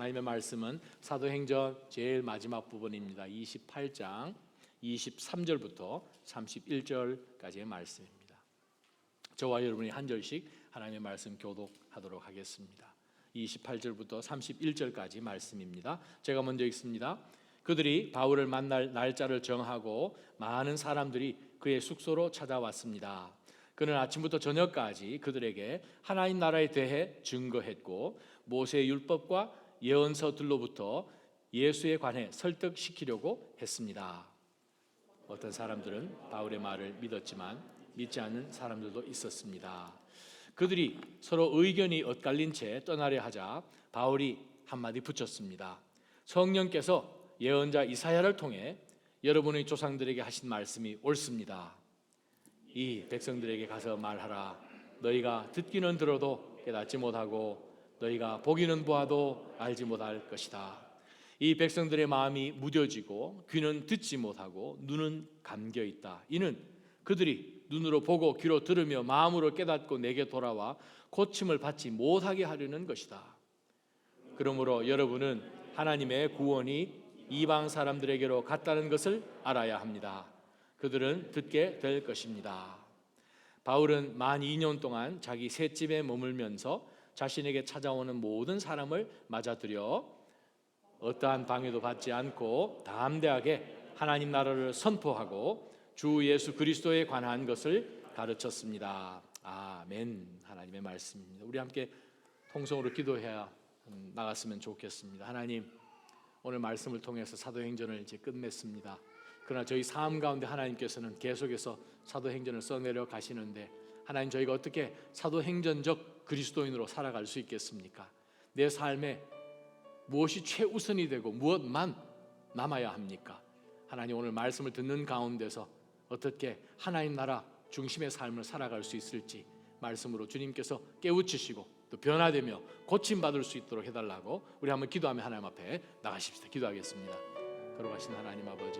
하나님의 말씀은 사도행전 제일 마지막 부분입니다. 28장 23절부터 31절까지의 말씀입니다. 저와 여러분이 한 절씩 하나님의 말씀 교독하도록 하겠습니다. 28절부터 31절까지 말씀입니다. 제가 먼저 읽습니다. 그들이 바울을 만날 날짜를 정하고 많은 사람들이 그의 숙소로 찾아왔습니다. 그는 아침부터 저녁까지 그들에게 하나님 나라에 대해 증거했고 모세의 율법과 예언서들로부터 예수에 관해 설득시키려고 했습니다. 어떤 사람들은 바울의 말을 믿었지만 믿지 않는 사람들도 있었습니다. 그들이 서로 의견이 엇갈린 채 떠나려 하자 바울이 한마디 붙였습니다. 성령께서 예언자 이사야를 통해 여러분의 조상들에게 하신 말씀이 옳습니다. 이 백성들에게 가서 말하라. 너희가 듣기는 들어도 깨닫지 못하고 너희가 보기는 보아도 알지 못할 것이다. 이 백성들의 마음이 무뎌지고 귀는 듣지 못하고 눈은 감겨 있다. 이는 그들이 눈으로 보고 귀로 들으며 마음으로 깨닫고 내게 돌아와 고침을 받지 못하게 하려는 것이다. 그러므로 여러분은 하나님의 구원이 이방 사람들에게로 갔다는 것을 알아야 합니다. 그들은 듣게 될 것입니다. 바울은 만 2년 동안 자기 셋집에 머물면서 자신에게 찾아오는 모든 사람을 맞아들여 어떠한 방해도 받지 않고 담대하게 하나님 나라를 선포하고 주 예수 그리스도에 관한 것을 가르쳤습니다. 아멘. 하나님의 말씀입니다. 우리 함께 통성으로 기도해야 나갔으면 좋겠습니다. 하나님, 오늘 말씀을 통해서 사도행전을 이제 끝냈습니다. 그러나 저희 삶 가운데 하나님께서는 계속해서 사도행전을 써내려 가시는데 하나님, 저희가 어떻게 사도행전적 그리스도인으로 살아갈 수 있겠습니까? 내 삶에 무엇이 최우선이 되고 무엇만 남아야 합니까? 하나님, 오늘 말씀을 듣는 가운데서 어떻게 하나님 나라 중심의 삶을 살아갈 수 있을지 말씀으로 주님께서 깨우치시고 또 변화되며 고침받을 수 있도록 해달라고 우리 한번 기도하며 하나님 앞에 나가십시다. 기도하겠습니다. 걸어가신 하나님 아버지,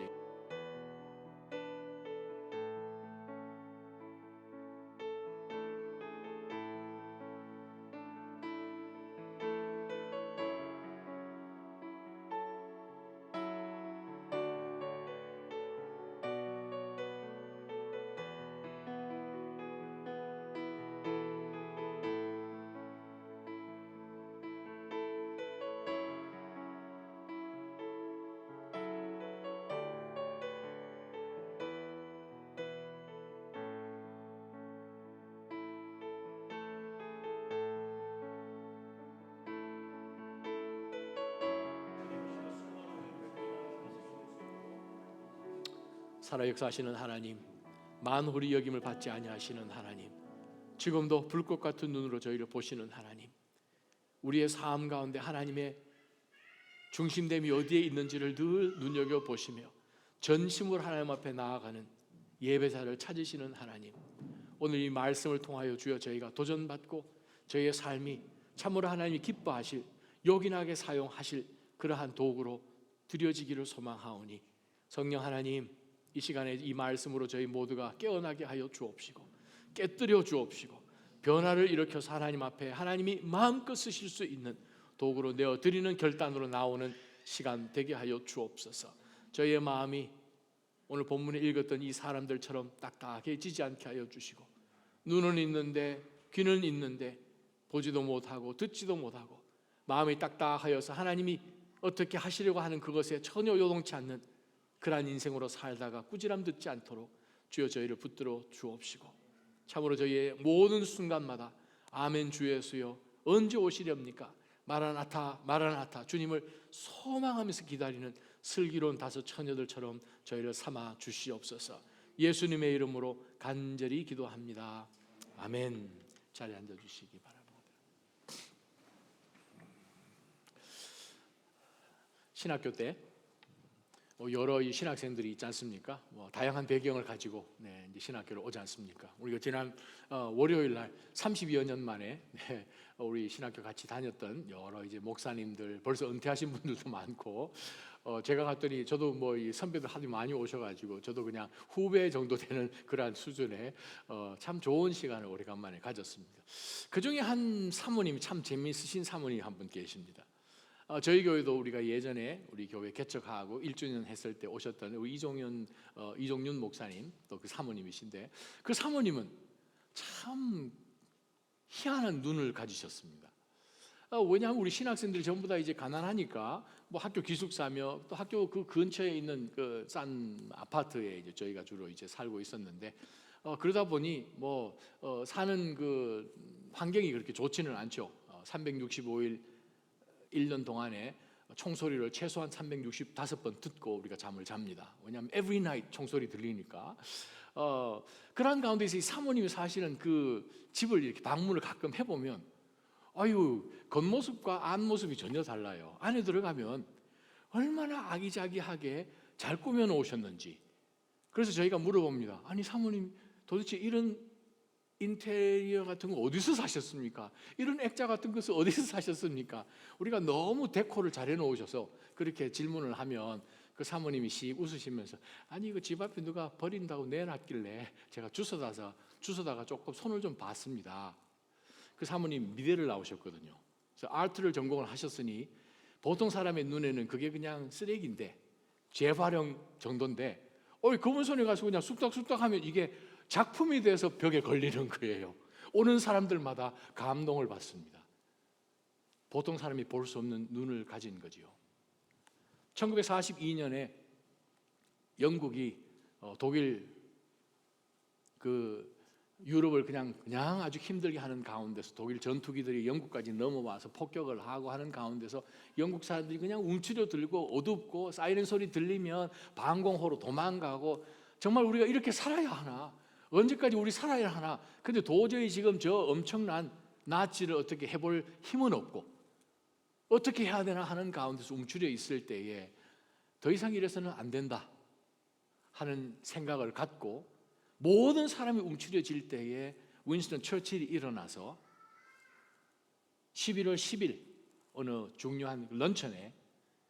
살아 역사하시는 하나님, 만홀히 여김을 받지 아니하시는 하나님, 지금도 불꽃 같은 눈으로 저희를 보시는 하나님, 우리의 삶 가운데 하나님의 중심됨이 어디에 있는지를 늘 눈여겨보시며 전심으로 하나님 앞에 나아가는 예배자를 찾으시는 하나님, 오늘 이 말씀을 통하여 주여 저희가 도전받고 저희의 삶이 참으로 하나님이 기뻐하실, 요긴하게 사용하실 그러한 도구로 드려지기를 소망하오니 성령 하나님, 이 시간에 이 말씀으로 저희 모두가 깨어나게 하여 주옵시고 깨뜨려 주옵시고 변화를 일으켜서 하나님 앞에 하나님이 마음껏 쓰실 수 있는 도구로 내어드리는 결단으로 나오는 시간 되게 하여 주옵소서. 저희의 마음이 오늘 본문에 읽었던 이 사람들처럼 딱딱해지지 않게 하여 주시고 눈은 있는데 귀는 있는데 보지도 못하고 듣지도 못하고 마음이 딱딱하여서 하나님이 어떻게 하시려고 하는 그것에 전혀 요동치 않는 그러한 인생으로 살다가 꾸지람 듣지 않도록 주여 저희를 붙들어 주옵시고 참으로 저희의 모든 순간마다 아멘 주 예수여 언제 오시렵니까? 마라나타 마라나타 주님을 소망하면서 기다리는 슬기로운 다섯 처녀들처럼 저희를 삼아 주시옵소서. 예수님의 이름으로 간절히 기도합니다. 아멘. 자리에 앉아주시기 바랍니다. 신학교 때 여러 이 신학생들이 있지 않습니까? 다양한 배경을 가지고 이제 신학교를 오지 않습니까? 우리가 지난 월요일 날 32여 년 만에 우리 신학교 같이 다녔던 여러 이제 목사님들, 벌써 은퇴하신 분들도 많고, 제가 갔더니 저도 이 선배들 하도 많이 오셔가지고 저도 그냥 후배 정도 되는 그러한 수준의 참 좋은 시간을 오래간만에 가졌습니다. 그 중에 한 사모님이 참 재미있으신 사모님 한 분 계십니다. 저희 교회도 우리가 예전에 우리 교회 개척하고 1주년 했을 때 오셨던 우리 이종윤 목사님, 또 그 사모님이신데, 그 사모님은 참 희한한 눈을 가지셨습니다. 왜냐하면 우리 신학생들이 전부 다 이제 가난하니까 뭐 학교 기숙사며 또 학교 그 근처에 있는 그 싼 아파트에 이제 저희가 주로 이제 살고 있었는데, 그러다 보니 사는 그 환경이 그렇게 좋지는 않죠. 365일 1년 동안에 총소리를 최소한 365번 듣고 우리가 잠을 잡니다. 왜냐하면 every night 총소리 들리니까. 그런 가운데서 이 사모님이 사실은 그 집을 이렇게 방문을 가끔 해보면, 아유, 겉모습과 안모습이 전혀 달라요. 안에 들어가면 얼마나 아기자기하게 잘 꾸며 놓으셨는지. 그래서 저희가 물어봅니다. 아니 사모님, 도대체 이런 인테리어 같은 거 어디서 사셨습니까? 이런 액자 같은 것을 어디서 사셨습니까? 우리가 너무 데코를 잘 해놓으셔서 그렇게 질문을 하면 그 사모님이 씩 웃으시면서, 아니 이거 집 앞에 누가 버린다고 내놨길래 제가 주워다가 조금 손을 좀 봤습니다. 그 사모님 미대를 나오셨거든요. 그래서 아트를 전공을 하셨으니 보통 사람의 눈에는 그게 그냥 쓰레기인데, 재활용 정도인데, 그분 손에 가서 그냥 쑥닥쑥닥 하면 이게 작품이 돼서 벽에 걸리는 거예요. 오는 사람들마다 감동을 받습니다. 보통 사람이 볼 수 없는 눈을 가진 거지요. 1942년에 영국이 독일 유럽을 그냥 아주 힘들게 하는 가운데서 독일 전투기들이 영국까지 넘어와서 폭격을 하고 하는 가운데서 영국 사람들이 그냥 움츠려 들고 어둡고 사이렌 소리 들리면 방공호로 도망가고, 정말 우리가 이렇게 살아야 하나? 언제까지 우리 살아야 하나? 근데 도저히 지금 저 엄청난 나치를 어떻게 해볼 힘은 없고 어떻게 해야 되나 하는 가운데서 움츠려 있을 때에 더 이상 이래서는 안 된다 하는 생각을 갖고 모든 사람이 움츠려질 때에 윈스턴 처칠이 일어나서 11월 10일 어느 중요한 런천에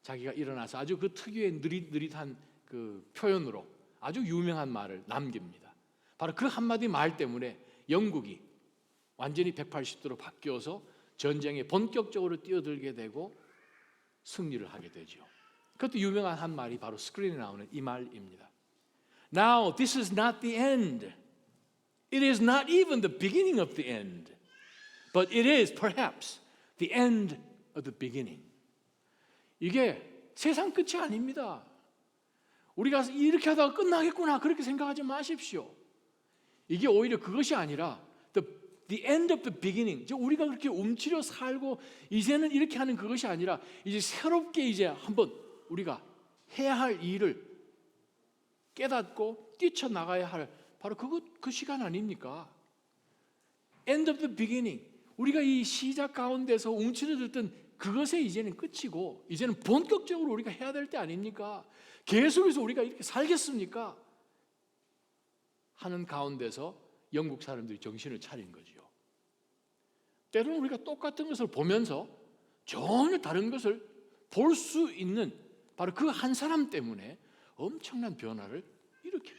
자기가 일어나서 아주 그 특유의 느릿느릿한 그 표현으로 아주 유명한 말을 남깁니다. 바로 그 한마디 말 때문에 영국이 완전히 180도로 바뀌어서 전쟁에 본격적으로 뛰어들게 되고 승리를 하게 되죠. 그것도 유명한 한 말이 바로 스크린에 나오는 이 말입니다. Now this is not the end. It is not even the beginning of the end. But it is perhaps the end of the beginning. 이게 세상 끝이 아닙니다. 우리가 이렇게 하다가 끝나겠구나 그렇게 생각하지 마십시오. 이게 오히려 그것이 아니라 the end of the beginning. 우리가 그렇게 움츠려 살고 이제는 이렇게 하는 그것이 아니라 이제 새롭게 이제 한번 우리가 해야 할 일을 깨닫고 뛰쳐나가야 할 바로 그 시간 아닙니까? End of the beginning. 우리가 이 시작 가운데서 움츠려들던 그것에 이제는 끝이고 이제는 본격적으로 우리가 해야 될 때 아닙니까? 계속해서 우리가 이렇게 살겠습니까? 하는 가운데서 영국 사람들이 정신을 차린 거지요. 때로는 우리가 똑같은 것을 보면서 전혀 다른 것을 볼 수 있는 바로 그 한 사람 때문에 엄청난 변화를 일으킵니다.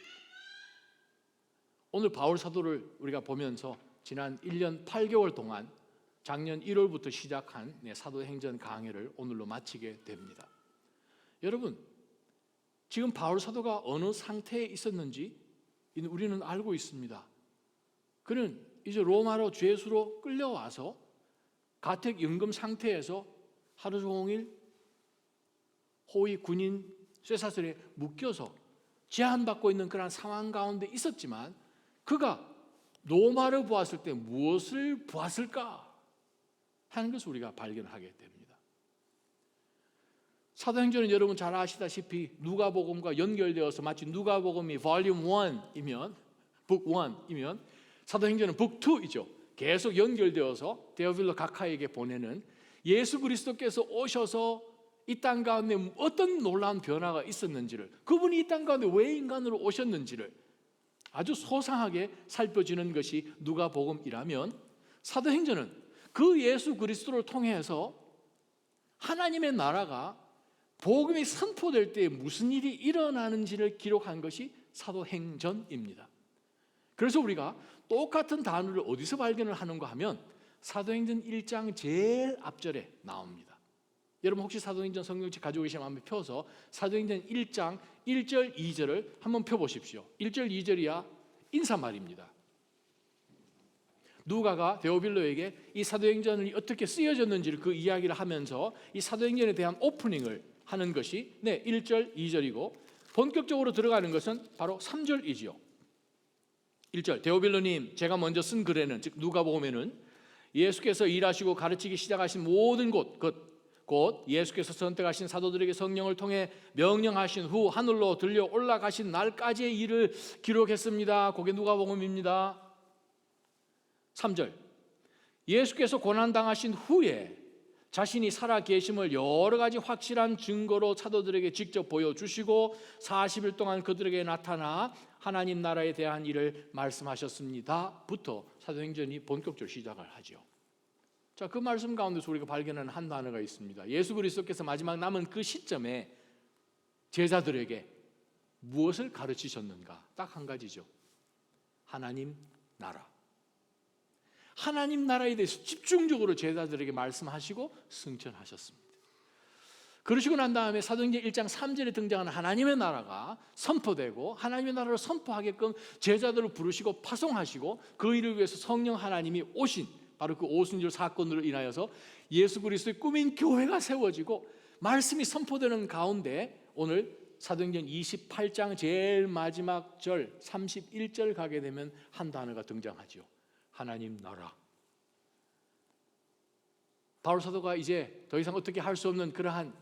오늘 바울 사도를 우리가 보면서 지난 1년 8개월 동안 작년 1월부터 시작한 사도행전 강해를 오늘로 마치게 됩니다. 여러분, 지금 바울 사도가 어느 상태에 있었는지 우리는 알고 있습니다. 그는 이제 로마로 죄수로 끌려와서 가택 연금 상태에서 하루 종일 호위 군인 쇠사슬에 묶여서 제한받고 있는 그런 상황 가운데 있었지만 그가 로마를 보았을 때 무엇을 보았을까 하는 것을 우리가 발견하게 됩니다. 사도행전은 여러분 잘 아시다시피 누가복음과 연결되어서 마치 누가복음이 볼륨 1이면 북 1이면 사도행전은 북 2이죠. 계속 연결되어서 데오빌로 각하에게 보내는 예수 그리스도께서 오셔서 이 땅 가운데 어떤 놀라운 변화가 있었는지를, 그분이 이 땅 가운데 왜 인간으로 오셨는지를 아주 소상하게 살펴주는 것이 누가복음이라면, 사도행전은 그 예수 그리스도를 통해서 하나님의 나라가 복음이 선포될 때 무슨 일이 일어나는지를 기록한 것이 사도행전입니다. 그래서 우리가 똑같은 단어를 어디서 발견을 하는가 하면 사도행전 1장 제일 앞절에 나옵니다. 여러분 혹시 사도행전 성경책 가지고 계시면 한번 펴서 사도행전 1장 1절 2절을 한번 펴보십시오. 1절 2절이야 인사말입니다. 누가가 데오빌로에게 이 사도행전이 어떻게 쓰여졌는지를 그 이야기를 하면서 이 사도행전에 대한 오프닝을 하는 것이 1절 2절이고 본격적으로 들어가는 것은 바로 3절이지요. 1절 데오빌로님, 제가 먼저 쓴 글에는, 즉 누가복음에는 예수께서 일하시고 가르치기 시작하신 모든 곧 예수께서 선택하신 사도들에게 성령을 통해 명령하신 후 하늘로 들려 올라가신 날까지의 일을 기록했습니다. 그게 누가복음입니다. 3절 예수께서 고난당하신 후에 자신이 살아계심을 여러 가지 확실한 증거로 사도들에게 직접 보여주시고 40일 동안 그들에게 나타나 하나님 나라에 대한 일을 말씀하셨습니다 부터 사도행전이 본격적으로 시작을 하죠. 자, 그 말씀 가운데서 우리가 발견하는 한 단어가 있습니다. 예수 그리스도께서 마지막 남은 그 시점에 제자들에게 무엇을 가르치셨는가? 딱 한 가지죠. 하나님 나라. 하나님 나라에 대해서 집중적으로 제자들에게 말씀하시고 승천하셨습니다. 그러시고 난 다음에 사도행전 1장 3절에 등장하는 하나님의 나라가 선포되고 하나님의 나라를 선포하게끔 제자들을 부르시고 파송하시고 그 일을 위해서 성령 하나님이 오신 바로 그 오순절 사건으로 인하여서 예수 그리스도의 꾸민 교회가 세워지고 말씀이 선포되는 가운데 오늘 사도행전 28장 제일 마지막 절 31절 가게 되면 한 단어가 등장하죠. 하나님 나라. 바울 사도가 이제 더 이상 어떻게 할 수 없는 그러한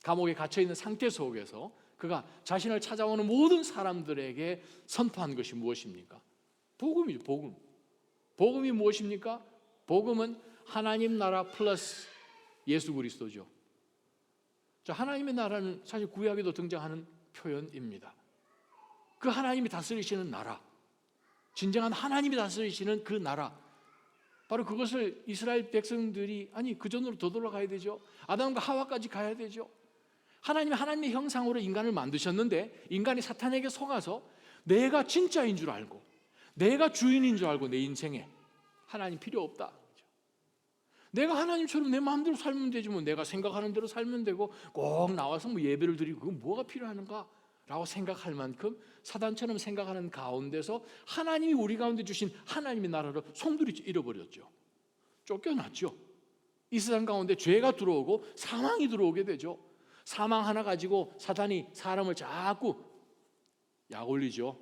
감옥에 갇혀 있는 상태 속에서 그가 자신을 찾아오는 모든 사람들에게 선포한 것이 무엇입니까? 복음이죠. 복음. 복음이 무엇입니까? 복음은 하나님 나라 플러스 예수 그리스도죠. 자, 하나님의 나라는 사실 구약에도 등장하는 표현입니다. 그 하나님이 다스리시는 나라, 진정한 하나님이 다스리시는 그 나라, 바로 그것을 이스라엘 백성들이 그 전으로 더 돌아가야 되죠. 아담과 하와까지 가야 되죠. 하나님의 형상으로 인간을 만드셨는데 인간이 사탄에게 속아서 내가 진짜인 줄 알고 내가 주인인 줄 알고 내 인생에 하나님 필요 없다. 내가 하나님처럼 내 마음대로 살면 되지 뭐 내가 생각하는 대로 살면 되고 꼭 나와서 뭐 예배를 드리고 그건 뭐가 필요하는가? 라고 생각할 만큼 사단처럼 생각하는 가운데서 하나님이 우리 가운데 주신 하나님의 나라를 송두리 잃어버렸죠. 쫓겨났죠. 이 세상 가운데 죄가 들어오고 사망이 들어오게 되죠. 사망 하나 가지고 사단이 사람을 자꾸 약 올리죠.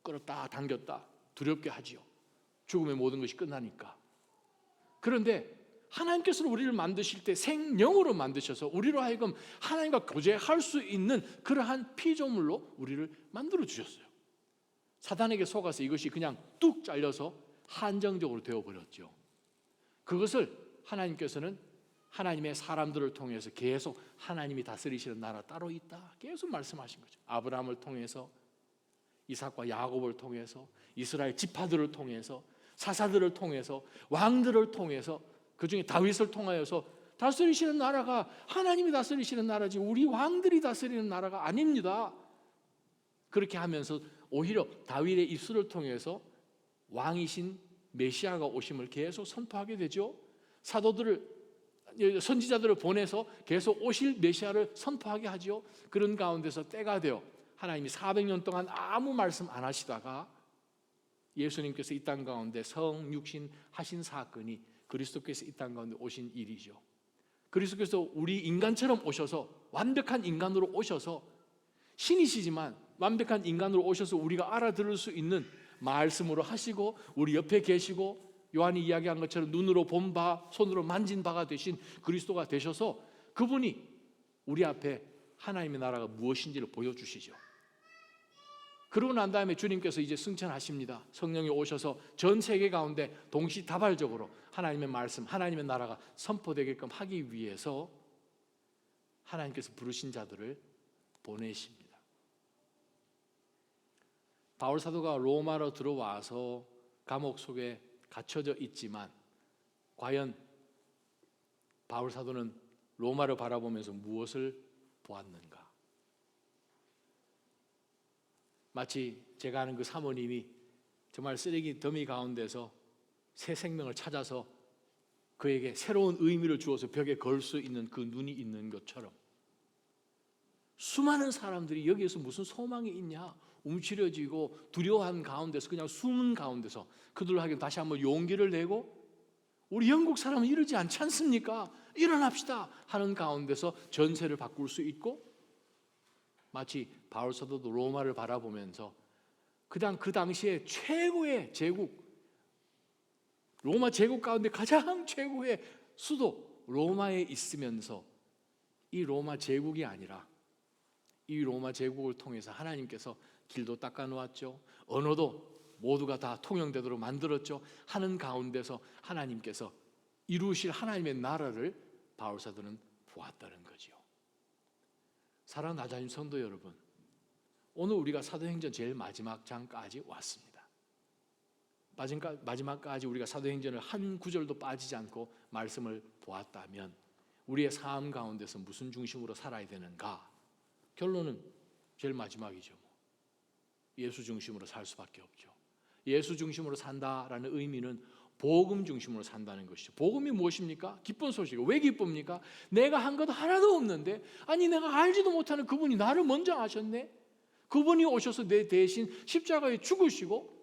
끌었다 당겼다 두렵게 하지요. 죽음의 모든 것이 끝나니까. 그런데 하나님께서는 우리를 만드실 때 생명으로 만드셔서 우리로 하여금 하나님과 교제할 수 있는 그러한 피조물로 우리를 만들어 주셨어요. 사단에게 속아서 이것이 그냥 뚝 잘려서 한정적으로 되어버렸죠. 그것을 하나님께서는 하나님의 사람들을 통해서 계속 하나님이 다스리시는 나라 따로 있다 계속 말씀하신 거죠. 아브라함을 통해서 이삭과 야곱을 통해서 이스라엘 지파들을 통해서 사사들을 통해서 왕들을 통해서 그중에 다윗을 통하여서 다스리시는 나라가 하나님이 다스리시는 나라지 우리 왕들이 다스리는 나라가 아닙니다. 그렇게 하면서 오히려 다윗의 입술을 통해서 왕이신 메시아가 오심을 계속 선포하게 되죠. 사도들을 선지자들을 보내서 계속 오실 메시아를 선포하게 하죠. 그런 가운데서 때가 되어 하나님이 400년 동안 아무 말씀 안 하시다가 예수님께서 이 땅 가운데 성육신 하신 사건이 그리스도께서 이 땅 가운데 오신 일이죠. 그리스도께서 우리 인간처럼 오셔서 완벽한 인간으로 오셔서 신이시지만 완벽한 인간으로 오셔서 우리가 알아들을 수 있는 말씀으로 하시고 우리 옆에 계시고 요한이 이야기한 것처럼 눈으로 본 바 손으로 만진 바가 되신 그리스도가 되셔서 그분이 우리 앞에 하나님의 나라가 무엇인지를 보여주시죠. 그러고 난 다음에 주님께서 이제 승천하십니다. 성령이 오셔서 전 세계 가운데 동시다발적으로 하나님의 말씀, 하나님의 나라가 선포되게끔 하기 위해서 하나님께서 부르신 자들을 보내십니다. 바울 사도가 로마로 들어와서 감옥 속에 갇혀져 있지만 과연 바울 사도는 로마를 바라보면서 무엇을 보았는가? 마치 제가 아는 그 사모님이 정말 쓰레기 더미 가운데서 새 생명을 찾아서 그에게 새로운 의미를 주어서 벽에 걸 수 있는 그 눈이 있는 것처럼 수많은 사람들이 여기에서 무슨 소망이 있냐, 움츠려지고 두려워한 가운데서 그냥 숨은 가운데서 그들에게 다시 한번 용기를 내고 우리 영국 사람은 이러지 않지 않습니까? 일어납시다 하는 가운데서 전세를 바꿀 수 있고, 마치 바울 사도도 로마를 바라보면서 그냥 그 당시에 최고의 제국, 로마 제국 가운데 가장 최고의 수도 로마에 있으면서 이 로마 제국이 아니라 이 로마 제국을 통해서 하나님께서 길도 닦아 놓았죠. 언어도 모두가 다 통용되도록 만들었죠. 하는 가운데서 하나님께서 이루실 하나님의 나라를 바울 사도는 보았다는 거지요. 사랑하는 나자님 성도 여러분, 오늘 우리가 사도행전 제일 마지막 장까지 왔습니다. 마지막까지 우리가 사도행전을 한 구절도 빠지지 않고 말씀을 보았다면 우리의 삶 가운데서 무슨 중심으로 살아야 되는가? 결론은 제일 마지막이죠. 예수 중심으로 살 수밖에 없죠. 예수 중심으로 산다라는 의미는 복음 중심으로 산다는 것이죠. 복음이 무엇입니까? 기쁜 소식이고, 왜 기쁩니까? 내가 한 것 하나도 없는데, 아니 내가 알지도 못하는 그분이 나를 먼저 아셨네. 그분이 오셔서 내 대신 십자가에 죽으시고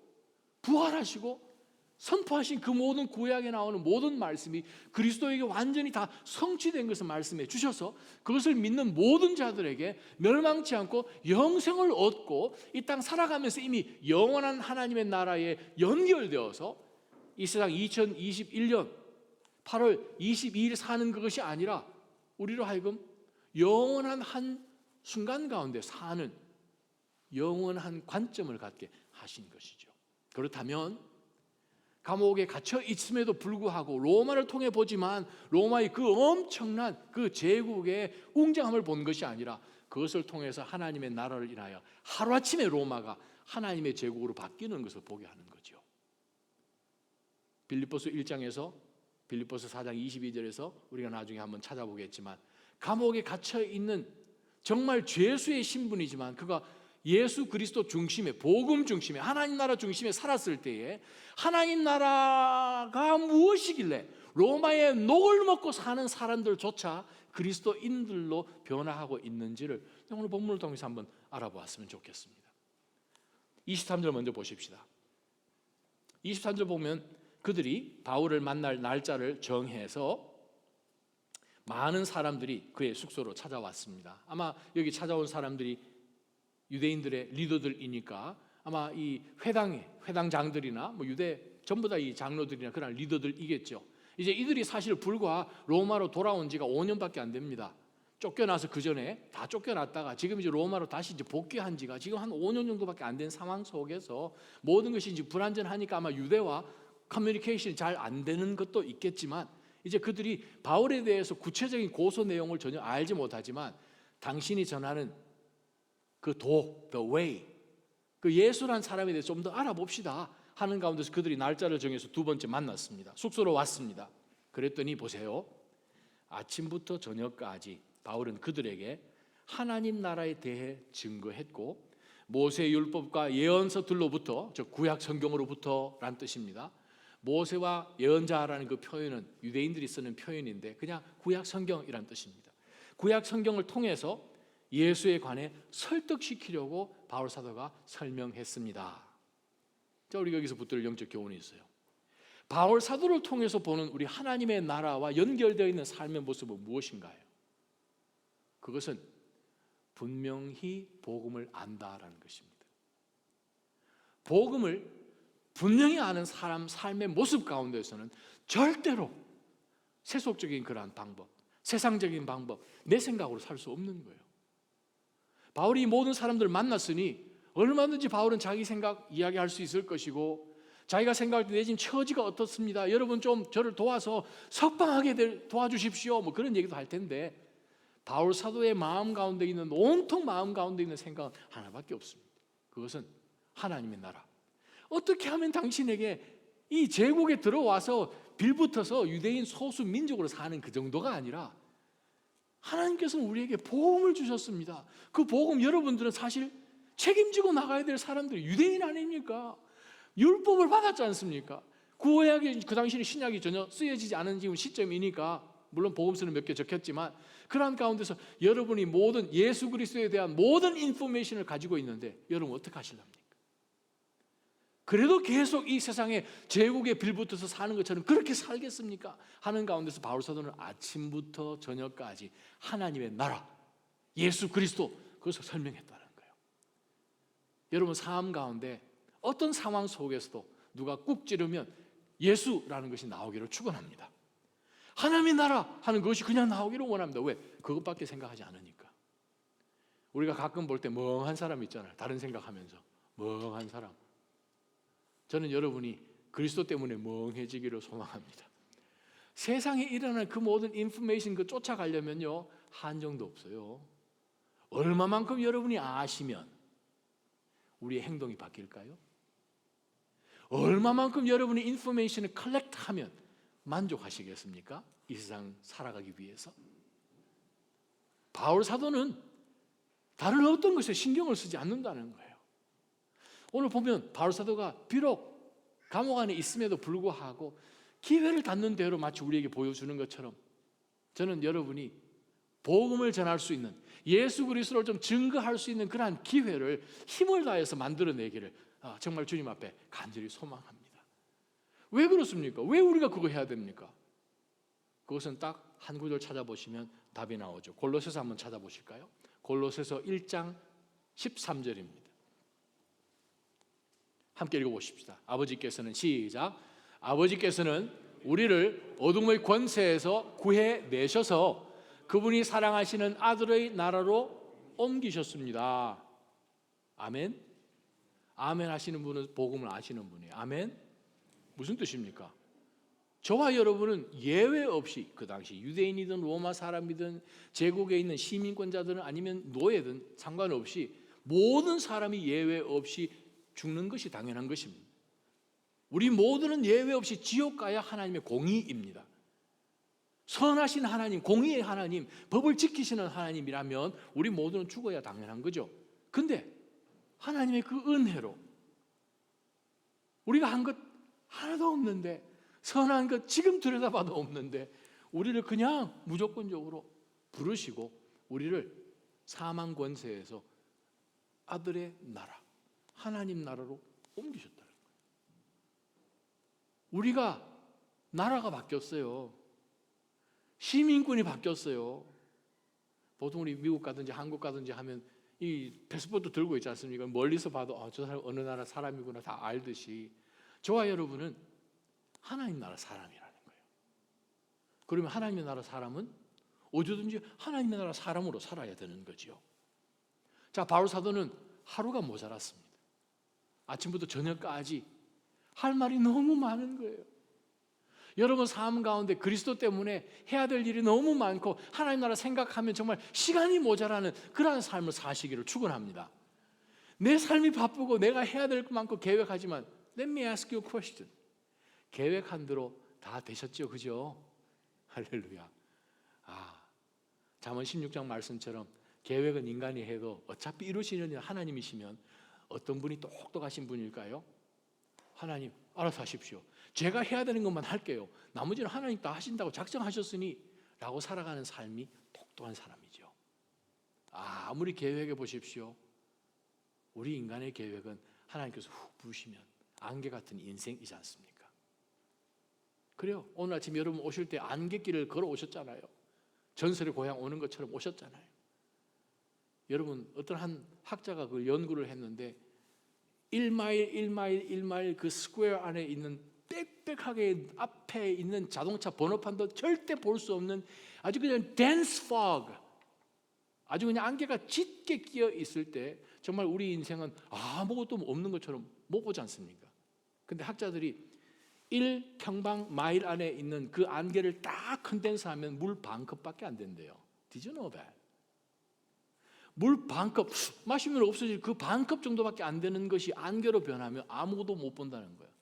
부활하시고 선포하신 그 모든 구약에 나오는 모든 말씀이 그리스도에게 완전히 다 성취된 것을 말씀해 주셔서 그것을 믿는 모든 자들에게 멸망치 않고 영생을 얻고 이 땅 살아가면서 이미 영원한 하나님의 나라에 연결되어서 이 세상 2021년 8월 22일 사는 그것이 아니라 우리로 하여금 영원한 한 순간 가운데 사는 영원한 관점을 갖게 하신 것이죠. 그렇다면 감옥에 갇혀 있음에도 불구하고 로마를 통해 보지만 로마의 그 엄청난 그 제국의 웅장함을 본 것이 아니라 그것을 통해서 하나님의 나라를 인하여 하루아침에 로마가 하나님의 제국으로 바뀌는 것을 보게 하는 거죠. 빌립보서 1장에서 빌립보서 4장 22절에서 우리가 나중에 한번 찾아보겠지만 감옥에 갇혀 있는 정말 죄수의 신분이지만 그가 예수 그리스도 중심에, 복음 중심에, 하나님 나라 중심에 살았을 때에 하나님 나라가 무엇이길래 로마의 녹을 먹고 사는 사람들조차 그리스도인들로 변화하고 있는지를 오늘 본문을 통해서 한번 알아보았으면 좋겠습니다. 23절 먼저 보십시다. 23절 보면 그들이 바울을 만날 날짜를 정해서 많은 사람들이 그의 숙소로 찾아왔습니다. 아마 여기 찾아온 사람들이 유대인들의 리더들이니까 아마 이 회당장들이나 뭐 유대 전부 다 이 장로들이나 그런 리더들이겠죠. 이제 이들이 사실 불과 로마로 돌아온 지가 5년밖에 안 됩니다. 쫓겨나서 그 전에 다 쫓겨났다가 지금 이제 로마로 다시 이제 복귀한 지가 지금 한 5년 정도밖에 안 된 상황 속에서 모든 것이 이제 불완전하니까 아마 유대와 커뮤니케이션이 잘 안 되는 것도 있겠지만 이제 그들이 바울에 대해서 구체적인 고소 내용을 전혀 알지 못하지만 당신이 전하는 그 the way, 그 예수란 사람에 대해서 좀 더 알아봅시다 하는 가운데서 그들이 날짜를 정해서 두 번째 만났습니다. 숙소로 왔습니다. 그랬더니 보세요. 아침부터 저녁까지 바울은 그들에게 하나님 나라에 대해 증거했고 모세 율법과 예언서들로부터, 즉 구약 성경으로부터란 뜻입니다. 모세와 예언자라는 그 표현은 유대인들이 쓰는 표현인데 그냥 구약 성경이란 뜻입니다. 구약 성경을 통해서 예수에 관해 설득시키려고 바울 사도가 설명했습니다. 자, 우리가 여기서 붙들 영적 교훈이 있어요. 바울 사도를 통해서 보는 우리 하나님의 나라와 연결되어 있는 삶의 모습은 무엇인가요? 그것은 분명히 복음을 안다라는 것입니다. 복음을 분명히 아는 사람 삶의 모습 가운데서는 절대로 세속적인 그러한 방법, 세상적인 방법, 내 생각으로 살 수 없는 거예요. 바울이 모든 사람들을 만났으니 얼마든지 바울은 자기 생각 이야기할 수 있을 것이고 자기가 생각할 때 내 지금 처지가 어떻습니다. 여러분 좀 저를 도와서 석방하게 도와주십시오. 뭐 그런 얘기도 할 텐데 바울 사도의 마음 가운데 있는 온통 마음 가운데 있는 생각은 하나밖에 없습니다. 그것은 하나님의 나라. 어떻게 하면 당신에게 이 제국에 들어와서 빌붙어서 유대인 소수 민족으로 사는 그 정도가 아니라 하나님께서는 우리에게 복음을 주셨습니다. 그 복음 여러분들은 사실 책임지고 나가야 될 사람들이 유대인 아닙니까? 율법을 받았지 않습니까? 구약이 그 당시에는 신약이 전혀 쓰여지지 않은 지금 시점이니까 물론 복음서는 몇 개 적혔지만 그러한 가운데서 여러분이 모든 예수 그리스도에 대한 모든 인포메이션을 가지고 있는데 여러분 어떻게 하실랍니까? 그래도 계속 이 세상에 제국에 빌붙어서 사는 것처럼 그렇게 살겠습니까? 하는 가운데서 바울 사도는 아침부터 저녁까지 하나님의 나라, 예수 그리스도 그것을 설명했다는 거예요. 여러분 삶 가운데 어떤 상황 속에서도 누가 꾹 찌르면 예수라는 것이 나오기를 축원합니다. 하나님의 나라 하는 것이 그냥 나오기를 원합니다. 왜? 그것밖에 생각하지 않으니까. 우리가 가끔 볼 때 멍한 사람 있잖아요. 다른 생각하면서 멍한 사람. 저는 여러분이 그리스도 때문에 멍해지기를 소망합니다. 세상에 일어나는 그 모든 인포메이션 그 쫓아가려면요 한정도 없어요. 얼마만큼 여러분이 아시면 우리의 행동이 바뀔까요? 얼마만큼 여러분이 인포메이션을 컬렉트하면 만족하시겠습니까? 이 세상 살아가기 위해서. 바울 사도는 다른 어떤 것에 신경을 쓰지 않는다는 거예요. 오늘 보면 바울 사도가 비록 감옥 안에 있음에도 불구하고 기회를 닿는 대로 마치 우리에게 보여주는 것처럼 저는 여러분이 복음을 전할 수 있는 예수 그리스도를 좀 증거할 수 있는 그러한 기회를 힘을 다해서 만들어내기를 정말 주님 앞에 간절히 소망합니다. 왜 그렇습니까? 왜 우리가 그거 해야 됩니까? 그것은 딱 한 구절 찾아보시면 답이 나오죠. 골로새서 한번 찾아보실까요? 골로새서 1장 13절입니다. 함께 읽어보십시다. 아버지께서는 시작. 아버지께서는 우리를 어둠의 권세에서 구해내셔서 그분이 사랑하시는 아들의 나라로 옮기셨습니다. 아멘. 아멘 하시는 분은 복음을 아시는 분이에요. 아멘. 무슨 뜻입니까? 저와 여러분은 예외 없이 그 당시 유대인이든 로마 사람이든 제국에 있는 시민권자들은 아니면 노예든 상관없이 모든 사람이 예외 없이 죽는 것이 당연한 것입니다. 우리 모두는 예외 없이 지옥 가야 하나님의 공의입니다. 선하신 하나님, 공의의 하나님, 법을 지키시는 하나님이라면 우리 모두는 죽어야 당연한 거죠. 근데 하나님의 그 은혜로 우리가 한 것 하나도 없는데, 선한 것 지금 들여다봐도 없는데 우리를 그냥 무조건적으로 부르시고 우리를 사망 권세에서 아들의 나라, 하나님 나라로 옮기셨다는 거예요. 우리가 나라가 바뀌었어요. 시민권이 바뀌었어요. 보통 우리 미국 가든지 한국 가든지 하면 이 패스포트 들고 있지 않습니까? 멀리서 봐도 저 사람 어느 나라 사람이구나 다 알듯이 저와 여러분은 하나님 나라 사람이라는 거예요. 그러면 하나님의 나라 사람은 어디든지 하나님의 나라 사람으로 살아야 되는 거지요. 자, 바울 사도는 하루가 모자랐습니다. 아침부터 저녁까지 할 말이 너무 많은 거예요. 여러분 삶 가운데 그리스도 때문에 해야 될 일이 너무 많고 하나님 나라 생각하면 정말 시간이 모자라는 그러한 삶을 사시기를 축원합니다. 내 삶이 바쁘고 내가 해야 될 것 많고 계획하지만 Let me ask you a question. 계획한 대로 다 되셨죠? 그죠? 할렐루야. 잠언 16장 말씀처럼 계획은 인간이 해도 어차피 이루시는 하나님이시면 어떤 분이 똑똑하신 분일까요? 하나님 알아서 하십시오. 제가 해야 되는 것만 할게요. 나머지는 하나님 다 하신다고 작정하셨으니 라고 살아가는 삶이 똑똑한 사람이죠. 아무리 계획해 보십시오. 우리 인간의 계획은 하나님께서 훅 부으시면 안개 같은 인생이지 않습니까? 그래요. 오늘 아침 여러분 오실 때 안갯길을 걸어 오셨잖아요. 전설의 고향 오는 것처럼 오셨잖아요. 여러분 어떤 한 학자가 그 연구를 했는데 1마일 그 스퀘어 안에 있는 빽빽하게 앞에 있는 자동차 번호판도 절대 볼 수 없는 아주 그냥 dense fog, 아주 그냥 안개가 짙게 끼어 있을 때 정말 우리 인생은 아무것도 없는 것처럼 못 보지 않습니까? 근데 학자들이 1평방 마일 안에 있는 그 안개를 딱 컨덴스하면 물 반컵밖에 안 된대요. Did you know that? 물 반컵 마시면 없어질 그 반컵 정도밖에 안 되는 것이 안개로 변하면 아무것도 못 본다는 거예요.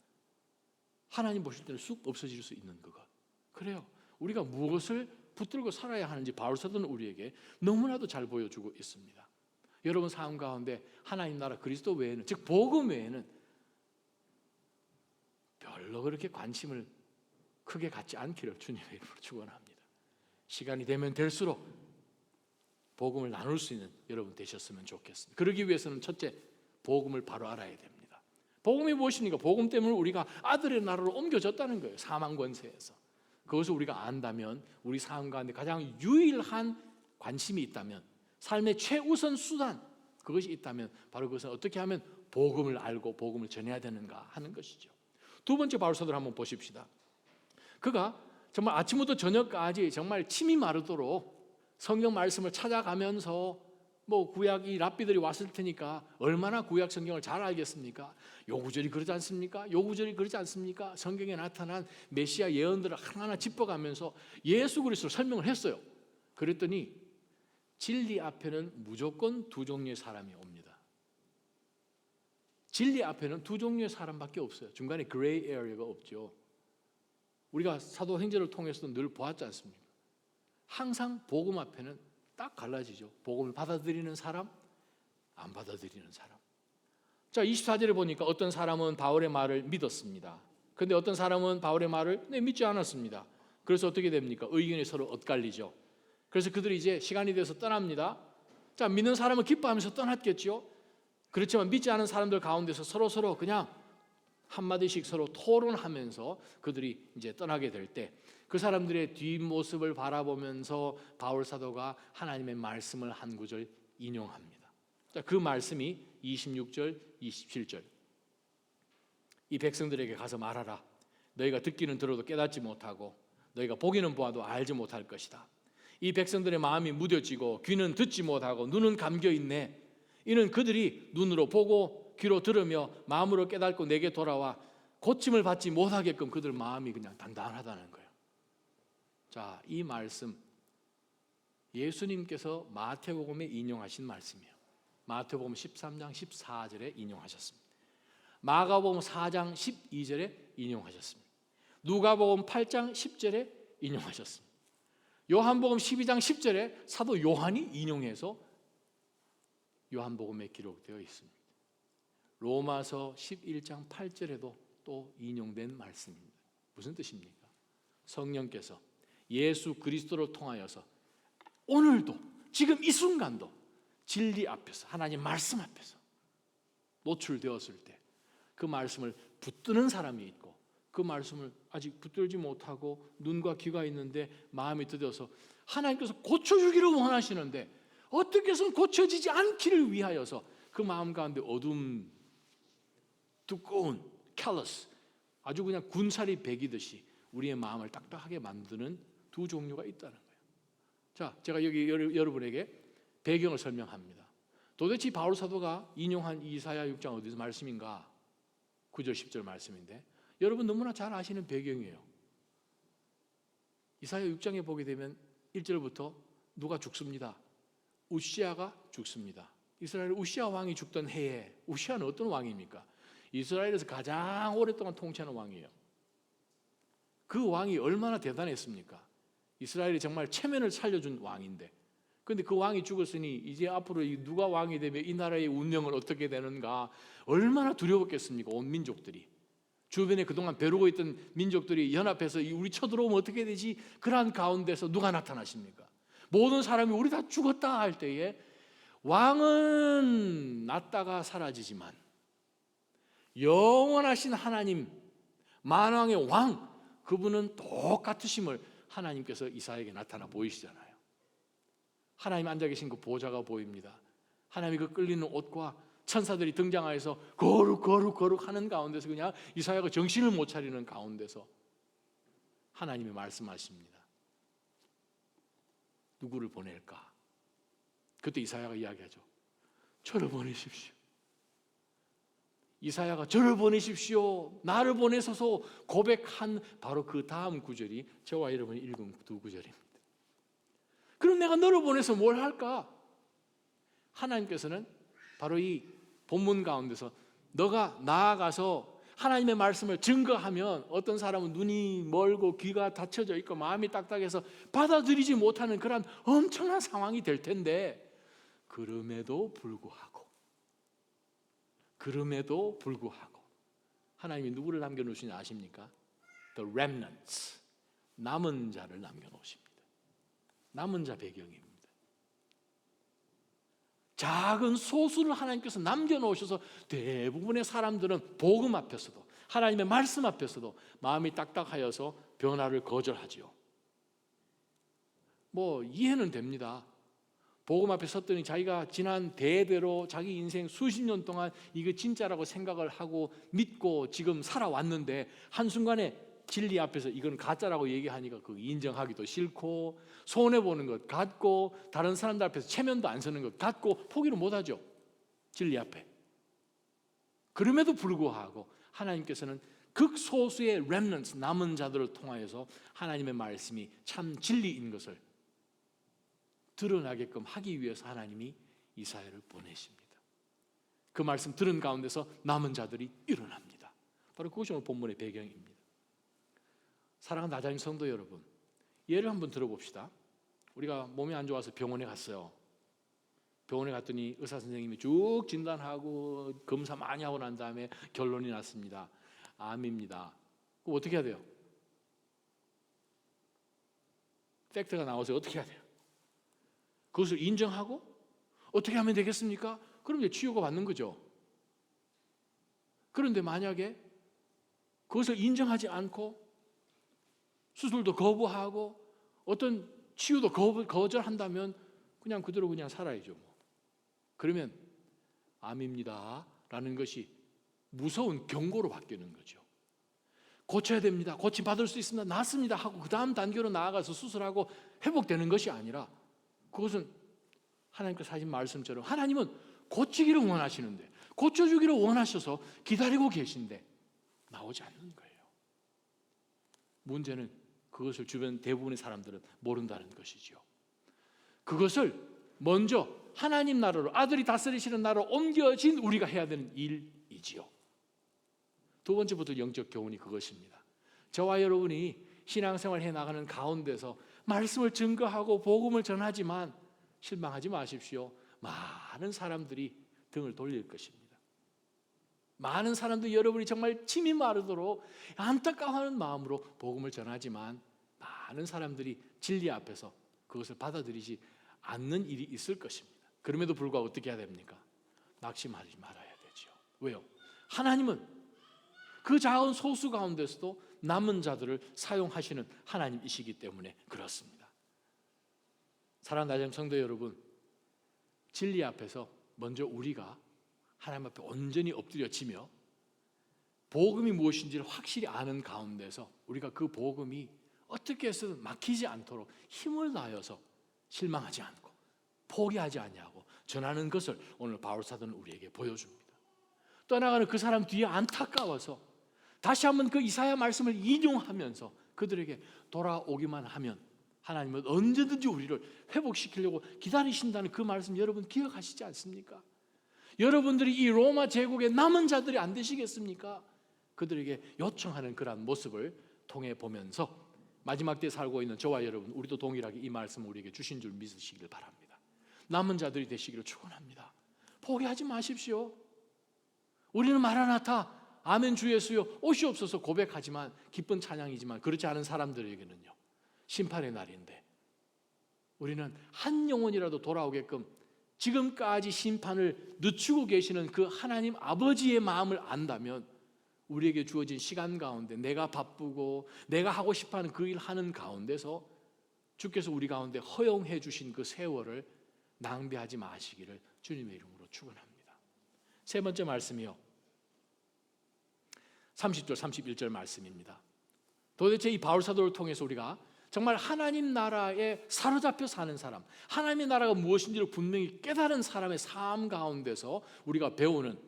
하나님 보실 때는 쑥 없어질 수 있는 그것. 그래요. 우리가 무엇을 붙들고 살아야 하는지 바울 사도는 우리에게 너무나도 잘 보여주고 있습니다. 여러분 삶 가운데 하나님 나라 그리스도 외에는, 즉 복음 외에는 별로 그렇게 관심을 크게 갖지 않기를 주님의 이름으로 축원합니다. 시간이 되면 될수록 복음을 나눌 수 있는 여러분 되셨으면 좋겠습니다. 그러기 위해서는 첫째, 복음을 바로 알아야 됩니다. 복음이 무엇입니까? 복음 때문에 우리가 아들의 나라로 옮겨졌다는 거예요. 사망 권세에서. 그것을 우리가 안다면 우리 삶 가운데 가장 유일한 관심이 있다면, 삶의 최우선 수단, 그것이 있다면 바로 그것은 어떻게 하면 복음을 알고 복음을 전해야 되는가 하는 것이죠. 두 번째 바울 사도를 한번 보십시다. 그가 정말 아침부터 저녁까지 정말 침이 마르도록 성경 말씀을 찾아가면서 구약 이 랍비들이 왔을 테니까 얼마나 구약 성경을 잘 알겠습니까? 요 구절이 그러지 않습니까? 요 구절이 그러지 않습니까? 성경에 나타난 메시아 예언들을 하나하나 짚어가면서 예수 그리스도를 설명을 했어요. 그랬더니 진리 앞에는 무조건 두 종류의 사람이 옵니다. 진리 앞에는 두 종류의 사람밖에 없어요. 중간에 그레이 에어리어가 없죠. 우리가 사도행전을 통해서도 늘 보았지 않습니까? 항상 복음 앞에는 딱 갈라지죠. 복음을 받아들이는 사람, 안 받아들이는 사람. 자, 24절에 보니까 어떤 사람은 바울의 말을 믿었습니다. 그런데 어떤 사람은 바울의 말을 믿지 않았습니다. 그래서 어떻게 됩니까? 의견이 서로 엇갈리죠. 그래서 그들이 이제 시간이 돼서 떠납니다. 자, 믿는 사람은 기뻐하면서 떠났겠죠. 그렇지만 믿지 않은 사람들 가운데서 서로 그냥 한마디씩 서로 토론하면서 그들이 이제 떠나게 될 때 그 사람들의 뒷모습을 바라보면서 바울 사도가 하나님의 말씀을 한 구절 인용합니다. 자, 그 말씀이 26절, 27절. 이 백성들에게 가서 말하라. 너희가 듣기는 들어도 깨닫지 못하고 너희가 보기는 보아도 알지 못할 것이다. 이 백성들의 마음이 무뎌지고 귀는 듣지 못하고 눈은 감겨 있네. 이는 그들이 눈으로 보고 귀로 들으며 마음으로 깨닫고 내게 돌아와 고침을 받지 못하게끔 그들 마음이 그냥 단단하다는 거예요. 자, 이 말씀 예수님께서 마태복음에 인용하신 말씀이에요. 마태복음 13장 14절에 인용하셨습니다. 마가복음 4장 12절에 인용하셨습니다. 누가복음 8장 10절에 인용하셨습니다. 요한복음 12장 10절에 사도 요한이 인용해서 요한복음에 기록되어 있습니다. 로마서 11장 8절에도 또 인용된 말씀입니다. 무슨 뜻입니까? 성령께서 예수 그리스도를 통하여서 오늘도 지금 이 순간도 진리 앞에서 하나님 말씀 앞에서 노출되었을 때 그 말씀을 붙드는 사람이 있고 그 말씀을 아직 붙들지 못하고 눈과 귀가 있는데 마음이 드디어서 하나님께서 고쳐주기를 원하시는데 어떻게 해서는 고쳐지지 않기를 위하여서 그 마음 가운데 어둠, 두꺼운, callous, 아주 그냥 군살이 배기듯이 우리의 마음을 딱딱하게 만드는 두 종류가 있다는 거예요. 자, 제가 여기 여러분에게 배경을 설명합니다. 도대체 바울 사도가 인용한 이사야 6장 어디서 말씀인가? 9절 10절 말씀인데 여러분 너무나 잘 아시는 배경이에요. 이사야 6장에 보게 되면 1절부터 누가 죽습니다. 우시아가 죽습니다. 이스라엘 우시아 왕이 죽던 해에 우시아는 어떤 왕입니까? 이스라엘에서 가장 오랫동안 통치하는 왕이에요. 그 왕이 얼마나 대단했습니까? 이스라엘이 정말 체면을 살려준 왕인데 그런데 그 왕이 죽었으니 이제 앞으로 누가 왕이 되면 이 나라의 운명은 어떻게 되는가 얼마나 두려웠겠습니까? 온 민족들이 주변에 그동안 벼르고 있던 민족들이 연합해서 우리 쳐들어오면 어떻게 되지? 그러한 가운데서 누가 나타나십니까? 모든 사람이 우리 다 죽었다 할 때에 왕은 났다가 사라지지만 영원하신 하나님 만왕의 왕 그분은 똑같으심을 하나님께서 이사야에게 나타나 보이시잖아요. 하나님 앉아 계신 그 보좌가 보입니다. 하나님이 그 끌리는 옷과 천사들이 등장하여서 거룩 하는 가운데서 그냥 이사야가 정신을 못 차리는 가운데서 하나님이 말씀하십니다. 누구를 보낼까? 그때 이사야가 이야기하죠. 저를 보내십시오. 이사야가 저를 보내십시오. 나를 보내소서 고백한 바로 그 다음 구절이 저와 여러분이 읽은 두 구절입니다. 그럼 내가 너를 보내서 뭘 할까? 하나님께서는 바로 이 본문 가운데서 너가 나아가서 하나님의 말씀을 증거하면 어떤 사람은 눈이 멀고 귀가 닫혀져 있고 마음이 딱딱해서 받아들이지 못하는 그런 엄청난 상황이 될 텐데 그럼에도 불구하고 하나님이 누구를 남겨놓으시는지 아십니까? The remnants, 남은 자를 남겨놓으십니다. 남은 자 배경입니다. 작은 소수를 하나님께서 남겨놓으셔서 대부분의 사람들은 복음 앞에서도 하나님의 말씀 앞에서도 마음이 딱딱하여서 변화를 거절하지요. 뭐 이해는 됩니다. 복음 앞에 섰더니 자기가 지난 대대로 자기 인생 수십 년 동안 이게 진짜라고 생각을 하고 믿고 지금 살아왔는데 한순간에 진리 앞에서 이건 가짜라고 얘기하니까 그 인정하기도 싫고 손해보는 것 같고 다른 사람들 앞에서 체면도 안 서는 것 같고 포기를 못하죠. 진리 앞에. 그럼에도 불구하고 하나님께서는 극소수의 remnants, 남은 자들을 통하여서 하나님의 말씀이 참 진리인 것을 드러나게끔 하기 위해서 하나님이 이사야를 보내십니다. 그 말씀 들은 가운데서 남은 자들이 일어납니다. 바로 그것이 오늘 본문의 배경입니다. 사랑하는 나자인 성도 여러분, 예를 한번 들어봅시다. 우리가 몸이 안 좋아서 병원에 갔어요. 병원에 갔더니 의사 선생님이 쭉 진단하고 검사 많이 하고 난 다음에 결론이 났습니다. 암입니다. 그럼 어떻게 해야 돼요? 팩트가 나와서 어떻게 해야 돼요? 그것을 인정하고 어떻게 하면 되겠습니까? 그럼 이제 치유가 받는 거죠. 그런데 만약에 그것을 인정하지 않고 수술도 거부하고 어떤 치유도 거절한다면 그냥 그대로 그냥 살아야죠. 그러면 암입니다 라는 것이 무서운 경고로 바뀌는 거죠. 고쳐야 됩니다. 고침 받을 수 있습니다. 낫습니다 하고 그 다음 단계로 나아가서 수술하고 회복되는 것이 아니라 그것은 하나님께서 하신 말씀처럼 하나님은 고치기를 원하시는데 고쳐주기를 원하셔서 기다리고 계신데 나오지 않는 거예요. 문제는 그것을 주변 대부분의 사람들은 모른다는 것이죠. 그것을 먼저 하나님 나라로 아들이 다스리시는 나라로 옮겨진 우리가 해야 되는 일이지요. 두 번째부터 영적 교훈이 그것입니다. 저와 여러분이 신앙생활 해나가는 가운데서 말씀을 증거하고 복음을 전하지만 실망하지 마십시오. 많은 사람들이 등을 돌릴 것입니다. 많은 사람들이 여러분이 정말 침이 마르도록 안타까워하는 마음으로 복음을 전하지만 많은 사람들이 진리 앞에서 그것을 받아들이지 않는 일이 있을 것입니다. 그럼에도 불구하고 어떻게 해야 됩니까? 낙심하지 말아야 되죠. 왜요? 하나님은 그 작은 소수 가운데서도 남은 자들을 사용하시는 하나님이시기 때문에 그렇습니다. 사랑하는 나자인 성도 여러분, 진리 앞에서 먼저 우리가 하나님 앞에 온전히 엎드려지며 복음이 무엇인지를 확실히 아는 가운데서 우리가 그 복음이 어떻게 해서든 막히지 않도록 힘을 다하여서 실망하지 않고 포기하지 않냐고 전하는 것을 오늘 바울사도는 우리에게 보여줍니다. 떠나가는 그 사람 뒤에 안타까워서 다시 한번 그 이사야 말씀을 인용하면서 그들에게 돌아오기만 하면 하나님은 언제든지 우리를 회복시키려고 기다리신다는 그 말씀 여러분 기억하시지 않습니까? 여러분들이 이 로마 제국의 남은 자들이 안 되시겠습니까? 그들에게 요청하는 그러한 모습을 통해 보면서 마지막 때에 살고 있는 저와 여러분, 우리도 동일하게 이 말씀을 우리에게 주신 줄 믿으시길 바랍니다. 남은 자들이 되시기를 축원합니다. 포기하지 마십시오. 우리는 마라나타 아멘 주 예수여 오시옵소서 고백하지만 기쁜 찬양이지만 그렇지 않은 사람들에게는요 심판의 날인데 우리는 한 영혼이라도 돌아오게끔 지금까지 심판을 늦추고 계시는 그 하나님 아버지의 마음을 안다면 우리에게 주어진 시간 가운데 내가 바쁘고 내가 하고 싶어하는 그 일 하는 가운데서 주께서 우리 가운데 허용해 주신 그 세월을 낭비하지 마시기를 주님의 이름으로 축원합니다. 세 번째 말씀이요 30절 31절 말씀입니다. 도대체 이 바울사도를 통해서 우리가 정말 하나님 나라에 사로잡혀 사는 사람, 하나님의 나라가 무엇인지를 분명히 깨달은 사람의 삶 가운데서 우리가 배우는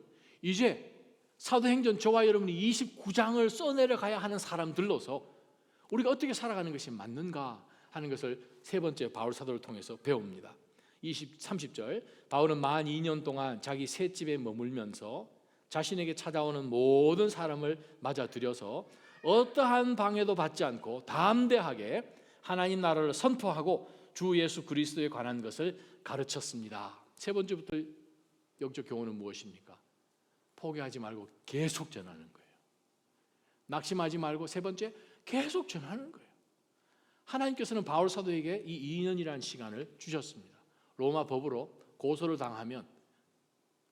이제 사도행전 저와 여러분이 29장을 써내려가야 하는 사람들로서 우리가 어떻게 살아가는 것이 맞는가 하는 것을 세 번째 바울사도를 통해서 배웁니다. 30절 바울은 만 2년 동안 자기 셋집에 머물면서 자신에게 찾아오는 모든 사람을 맞아들여서 어떠한 방해도 받지 않고 담대하게 하나님 나라를 선포하고 주 예수 그리스도에 관한 것을 가르쳤습니다. 세 번째부터 영적 교훈은 무엇입니까? 포기하지 말고 계속 전하는 거예요. 낙심하지 말고 세 번째, 계속 전하는 거예요. 하나님께서는 바울 사도에게 이 2년이라는 시간을 주셨습니다. 로마 법으로 고소를 당하면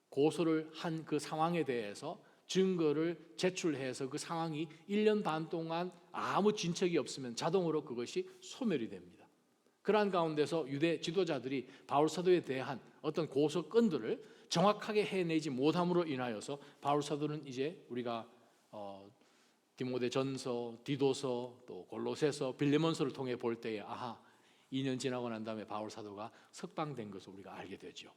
고소를 한 그 상황에 대해서 증거를 제출해서 그 상황이 1년 반 동안 아무 진척이 없으면 자동으로 그것이 소멸이 됩니다. 그러한 가운데서 유대 지도자들이 바울 사도에 대한 어떤 고소 건들을 정확하게 해내지 못함으로 인하여서 바울 사도는 이제 우리가 디모데전서, 디도서, 또 골로새서, 빌레몬서를 통해 볼 때에 2년 지나고 난 다음에 바울 사도가 석방된 것을 우리가 알게 되죠.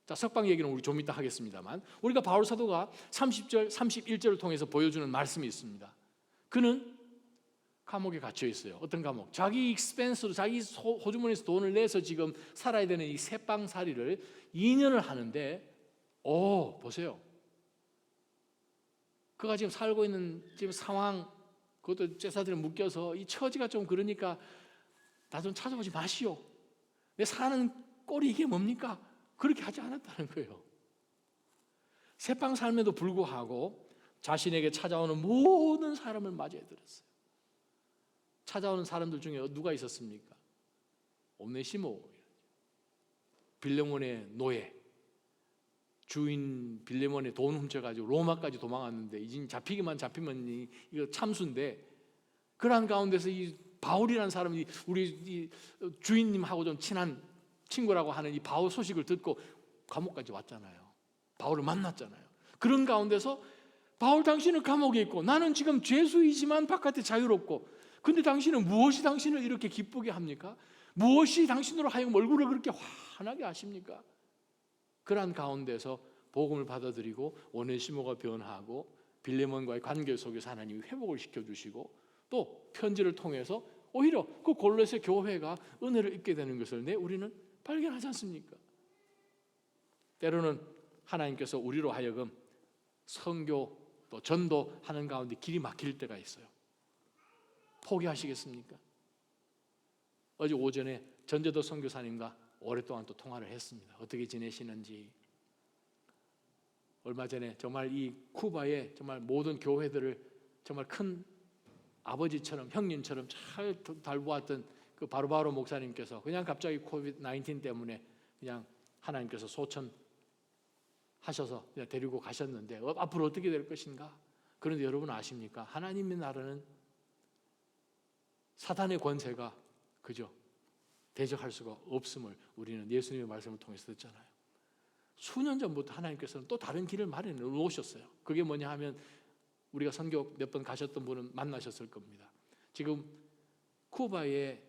자, 석방 얘기는 우리 좀 이따 하겠습니다만, 우리가 바울 사도가 30절, 31절을 통해서 보여주는 말씀이 있습니다. 그는 감옥에 갇혀 있어요. 어떤 감옥? 자기 익스펜스로, 자기 호주머니에서 돈을 내서 지금 살아야 되는 이 새빵살이를 2년을 하는데, 보세요. 그가 지금 살고 있는 지금 상황, 그것도 제사들에 묶여서 이 처지가 좀 그러니까 나 좀 찾아오지 마시오. 내 사는 꼴이 이게 뭡니까? 그렇게 하지 않았다는 거예요. 새빵 삶에도 불구하고 자신에게 찾아오는 모든 사람을 맞이해 들었어요. 찾아오는 사람들 중에 누가 있었습니까? 오네시모, 빌레몬의 노예, 주인 빌레몬의 돈 훔쳐가지고 로마까지 도망갔는데 이제 잡히기만 잡히면 이거 참수인데, 그러한 가운데서 이 바울이라는 사람이 우리 이 주인님하고 좀 친한 친구라고 하는 이 바울 소식을 듣고 감옥까지 왔잖아요. 바울을 만났잖아요. 그런 가운데서 바울, 당신은 감옥에 있고 나는 지금 죄수이지만 바깥에 자유롭고, 근데 당신은 무엇이 당신을 이렇게 기쁘게 합니까? 무엇이 당신으로 하여금 얼굴을 그렇게 환하게 하십니까? 그러한 가운데서 복음을 받아들이고 오네시모가 변하고 빌레몬과의 관계 속에서 하나님이 회복을 시켜주시고, 또 편지를 통해서 오히려 그 골로새 교회가 은혜를 입게 되는 것을 우리는 발견하지 않습니까? 때로는 하나님께서 우리로 하여금 선교 또 전도하는 가운데 길이 막힐 때가 있어요. 포기하시겠습니까? 어제 오전에 전재도 선교사님과 오랫동안 또 통화를 했습니다. 어떻게 지내시는지. 얼마 전에 정말 이 쿠바의 정말 모든 교회들을 정말 큰 아버지처럼, 형님처럼 잘 달보았던 그 바로바로 목사님께서 그냥 갑자기 코비드-19 때문에 그냥 하나님께서 소천하셔서 그냥 데리고 가셨는데 앞으로 어떻게 될 것인가? 그런데 여러분 아십니까? 하나님의 나라는 사단의 권세가 그죠? 대적할 수가 없음을 우리는 예수님의 말씀을 통해서 듣잖아요. 수년 전부터 하나님께서는 또 다른 길을 마련해 놓으셨어요. 그게 뭐냐 하면, 우리가 선교 몇 번 가셨던 분은 만나셨을 겁니다. 지금 쿠바에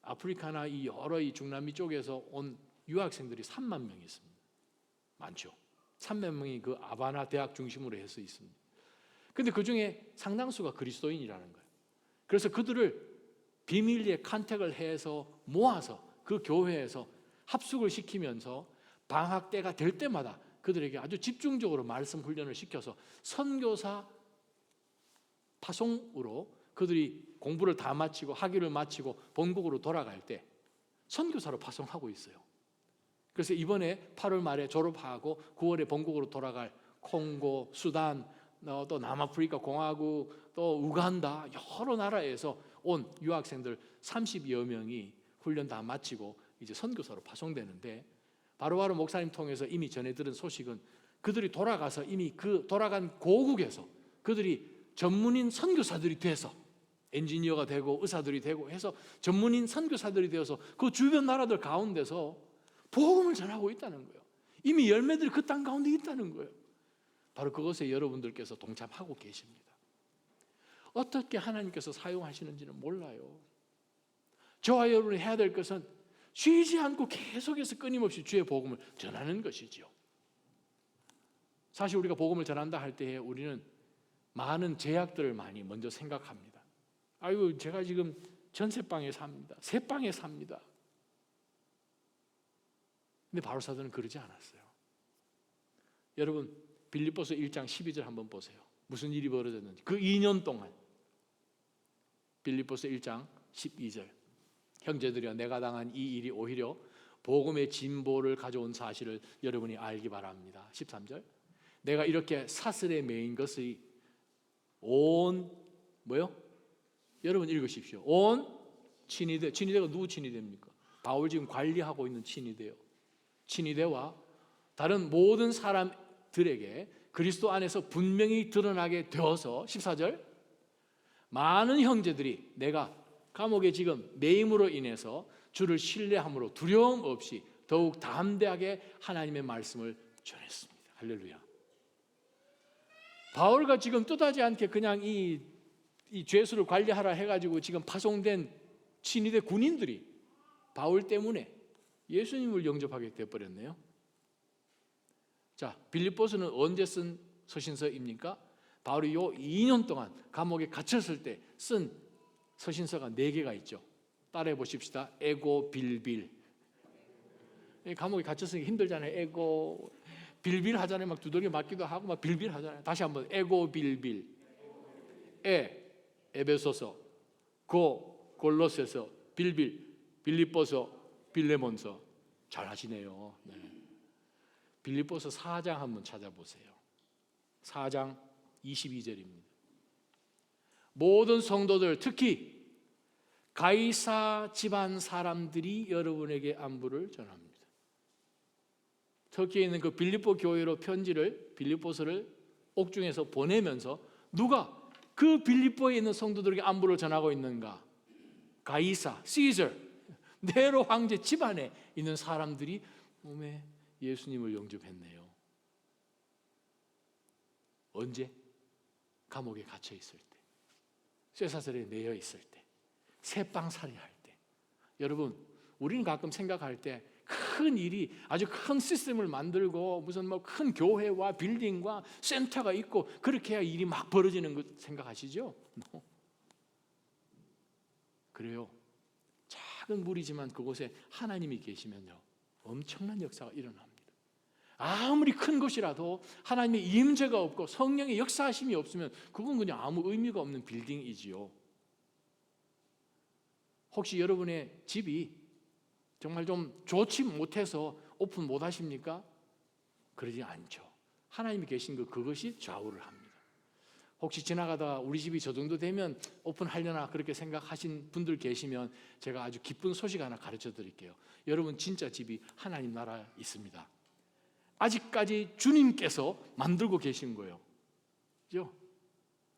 아프리카나 이 여러 이 중남미 쪽에서 온 유학생들이 3만 명이 있습니다. 많죠. 3만 명이 그 아바나 대학 중심으로 해서 있습니다. 그런데 그 중에 상당수가 그리스도인이라는 거예요. 그래서 그들을 비밀리에 컨택을 해서 모아서 그 교회에서 합숙을 시키면서 방학 때가 될 때마다 그들에게 아주 집중적으로 말씀 훈련을 시켜서 선교사 파송으로 그들이 공부를 다 마치고 학위를 마치고 본국으로 돌아갈 때 선교사로 파송하고 있어요. 그래서 이번에 8월 말에 졸업하고 9월에 본국으로 돌아갈 콩고, 수단, 또 남아프리카 공화국, 또 우간다 여러 나라에서 온 유학생들 30여 명이 훈련 다 마치고 이제 선교사로 파송되는데, 바로바로 목사님 통해서 이미 전해 들은 소식은 그들이 돌아가서 이미 그 돌아간 고국에서 그들이 전문인 선교사들이 돼서 엔지니어가 되고 의사들이 되고 해서 전문인 선교사들이 되어서 그 주변 나라들 가운데서 복음을 전하고 있다는 거예요. 이미 열매들이 그 땅 가운데 있다는 거예요. 바로 그것에 여러분들께서 동참하고 계십니다. 어떻게 하나님께서 사용하시는지는 몰라요. 저와 여러분이 해야 될 것은 쉬지 않고 계속해서 끊임없이 주의 복음을 전하는 것이죠. 사실 우리가 복음을 전한다 할 때에 우리는 많은 제약들을 많이 먼저 생각합니다. 아이고, 제가 지금 전세방에 삽니다. 새방에 삽니다. 근데 바울 사도는 그러지 않았어요. 여러분, 빌립보서 1장 12절 한번 보세요. 무슨 일이 벌어졌는지. 그 2년 동안 빌립보서 1장 12절. 형제들이여, 내가 당한 이 일이 오히려 복음의 진보를 가져온 사실을 여러분이 알기 바랍니다. 13절. 내가 이렇게 사슬에 매인 것이 온 뭐요? 여러분 읽으십시오. 온 친위대. 친위대가 누구 친위대입니까? 바울 지금 관리하고 있는 친위대요. 친위대와 다른 모든 사람들에게 그리스도 안에서 분명히 드러나게 되어서 14절 많은 형제들이 내가 감옥에 지금 매임으로 인해서 주를 신뢰함으로 두려움 없이 더욱 담대하게 하나님의 말씀을 전했습니다. 할렐루야. 바울과 지금 뜻하지 않게 그냥 이 죄수를 관리하라 해가지고 지금 파송된 친위대 군인들이 바울 때문에 예수님을 영접하게 되어버렸네요. 자, 빌립보서는 언제 쓴 서신서입니까? 바울이 요 2년 동안 감옥에 갇혔을 때 쓴 서신서가 4개가 있죠. 따라해 보십시다. 에고, 빌빌. 감옥에 갇혔으니까 힘들잖아요. 에고, 빌빌 하잖아요. 막 두들겨 맞기도 하고 막 빌빌 하잖아요. 다시 한번 에고, 빌빌. 에베소서, 고, 골로새서, 빌빌, 빌립보서, 빌레몬서. 잘 하시네요. 네. 빌립보서 4장 한번 찾아보세요. 4장 22절입니다. 모든 성도들 특히 가이사 집안 사람들이 여러분에게 안부를 전합니다. 터키에 있는 그 빌립보 교회로 편지를 빌립보서를 옥중에서 보내면서 누가 그 빌립보에 있는 성도들에게 안부를 전하고 있는가? 가이사, 시저, 네로 황제 집안에 있는 사람들이 몸에 예수님을 영접했네요. 언제? 감옥에 갇혀 있을 때, 쇠사슬에 매여 있을 때, 새빵살이 할 때. 여러분, 우리는 가끔 생각할 때 큰 일이 아주 큰 시스템을 만들고 무슨 뭐 큰 교회와 빌딩과 센터가 있고 그렇게 해야 일이 막 벌어지는 거 생각하시죠? 그래요. 작은 무리지만 그곳에 하나님이 계시면요 엄청난 역사가 일어납니다. 아무리 큰 것이라도 하나님의 임재가 없고 성령의 역사하심이 없으면 그건 그냥 아무 의미가 없는 빌딩이지요. 혹시 여러분의 집이 정말 좀 좋지 못해서 오픈 못 하십니까? 그러지 않죠. 하나님이 계신 그것이 좌우를 합니다. 혹시 지나가다가 우리 집이 저 정도 되면 오픈하려나 그렇게 생각하신 분들 계시면 제가 아주 기쁜 소식 하나 가르쳐 드릴게요. 여러분 진짜 집이 하나님 나라에 있습니다. 아직까지 주님께서 만들고 계신 거예요. 그죠?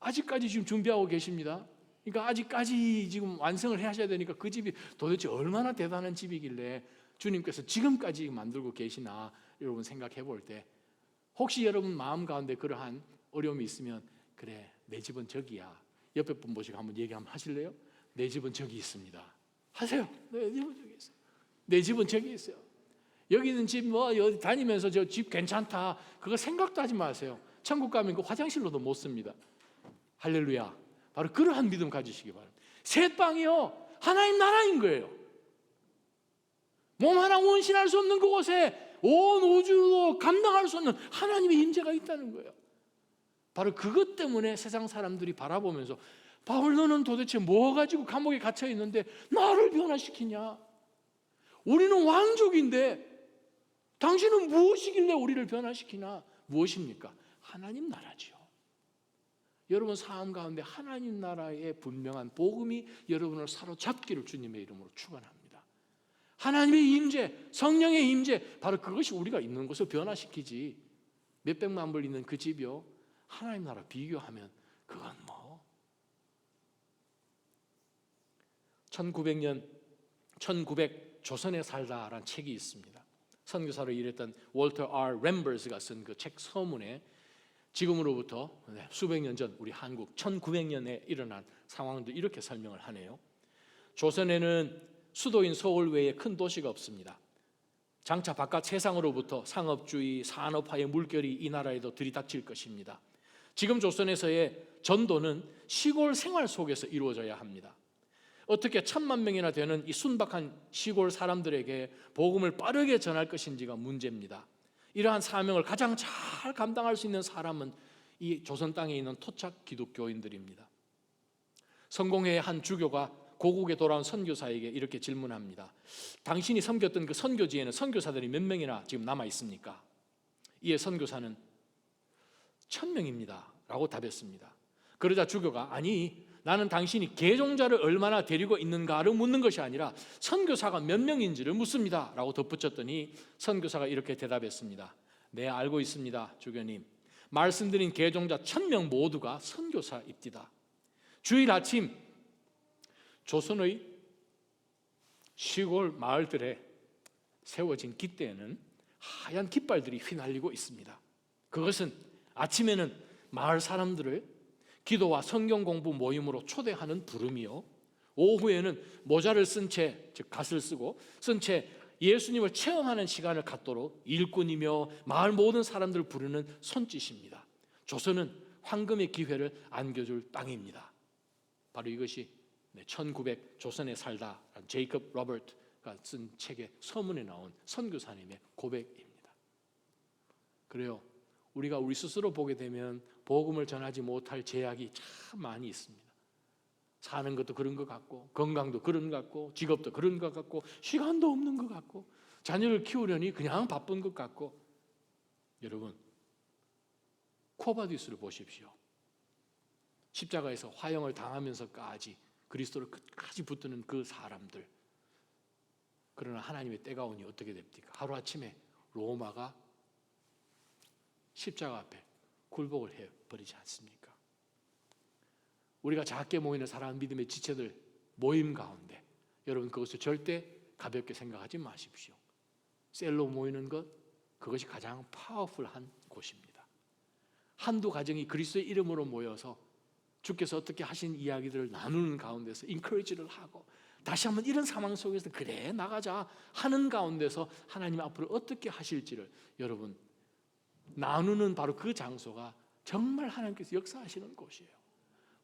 아직까지 지금 준비하고 계십니다. 그러니까 아직까지 지금 완성을 하셔야 되니까 그 집이 도대체 얼마나 대단한 집이길래 주님께서 지금까지 만들고 계시나 여러분 생각해 볼 때 혹시 여러분 마음 가운데 그러한 어려움이 있으면 그래 내 집은 저기야. 옆에 분 보시고 한번 얘기 한번 하실래요? 내 집은 저기 있습니다. 하세요. 내 집은 저기 있어요. 내 집은 저기 있어요. 여기 있는 집 뭐 여기 다니면서 저 집 괜찮다. 그거 생각도 하지 마세요. 천국 가면 그 화장실로도 못 씁니다. 할렐루야. 바로 그러한 믿음 가지시기 바랍니다. 새 땅이요 하나님 나라인 거예요. 몸 하나 원신할 수 없는 그곳에 온 우주도 감당할 수 없는 하나님의 임재가 있다는 거예요. 바로 그것 때문에 세상 사람들이 바라보면서 바울 너는 도대체 뭐 가지고 감옥에 갇혀 있는데 나를 변화시키냐? 우리는 왕족인데 당신은 무엇이길래 우리를 변화시키나? 무엇입니까? 하나님 나라지요. 여러분 삶 가운데 하나님 나라의 분명한 복음이 여러분을 사로잡기를 주님의 이름으로 축원합니다. 하나님의 임재, 성령의 임재, 바로 그것이 우리가 있는 곳을 변화시키지. 몇백만 불 있는 그 집이요 하나님 나라 비교하면 그건 뭐 1900년 1900 조선에 살다라는 책이 있습니다. 선교사로 일했던 월터 R. 램버스가 쓴 그 책 서문에 지금으로부터 수백 년 전 우리 한국 1900년에 일어난 상황도 이렇게 설명을 하네요. 조선에는 수도인 서울 외에 큰 도시가 없습니다. 장차 바깥 세상으로부터 상업주의, 산업화의 물결이 이 나라에도 들이닥칠 것입니다. 지금 조선에서의 전도는 시골 생활 속에서 이루어져야 합니다. 어떻게 1000만 명이나 되는 이 순박한 시골 사람들에게 복음을 빠르게 전할 것인지가 문제입니다. 이러한 사명을 가장 잘 감당할 수 있는 사람은 이 조선 땅에 있는 토착 기독교인들입니다. 성공회의 한 주교가 고국에 돌아온 선교사에게 이렇게 질문합니다. 당신이 섬겼던 그 선교지에는 선교사들이 몇 명이나 지금 남아 있습니까? 이에 선교사는 1000명입니다 라고 답했습니다. 그러자 주교가 아니 나는 당신이 개종자를 얼마나 데리고 있는가를 묻는 것이 아니라 선교사가 몇 명인지를 묻습니다 라고 덧붙였더니 선교사가 이렇게 대답했습니다. 네, 알고 있습니다 주교님. 말씀드린 개종자 1000명 모두가 선교사입니다. 주일 아침 조선의 시골 마을들에 세워진 깃대에는 하얀 깃발들이 휘날리고 있습니다. 그것은 아침에는 마을 사람들을 기도와 성경 공부 모임으로 초대하는 부름이요, 오후에는 모자를 쓴 채, 즉 갓을 쓰고 쓴 채 예수님을 체험하는 시간을 갖도록 일꾼이며 마을 모든 사람들을 부르는 손짓입니다. 조선은 황금의 기회를 안겨줄 땅입니다. 바로 이것이 1900 조선에 살다 제이컵 로버트가 쓴 책의 서문에 나온 선교사님의 고백입니다. 그래요, 우리가 우리 스스로 보게 되면 복음을 전하지 못할 제약이 참 많이 있습니다. 사는 것도 그런 것 같고, 건강도 그런 것 같고, 직업도 그런 것 같고, 시간도 없는 것 같고, 자녀를 키우려니 그냥 바쁜 것 같고. 여러분, 코바디스를 보십시오. 십자가에서 화형을 당하면서까지 그리스도를 끝까지 붙드는 그 사람들. 그러나 하나님의 때가 오니 어떻게 됩니까? 하루아침에 로마가 십자가 앞에 굴복을 해버리지 않습니까? 우리가 작게 모이는 사랑하는 믿음의 지체들 모임 가운데 여러분, 그것을 절대 가볍게 생각하지 마십시오. 셀로 모이는 것, 그것이 가장 파워풀한 곳입니다. 한두 가정이 그리스도의 이름으로 모여서 주께서 어떻게 하신 이야기들을 나누는 가운데서 인커리지를 하고 다시 한번 이런 상황 속에서 그래 나가자 하는 가운데서 하나님 앞으로 어떻게 하실지를 여러분 나누는 바로 그 장소가 정말 하나님께서 역사하시는 곳이에요.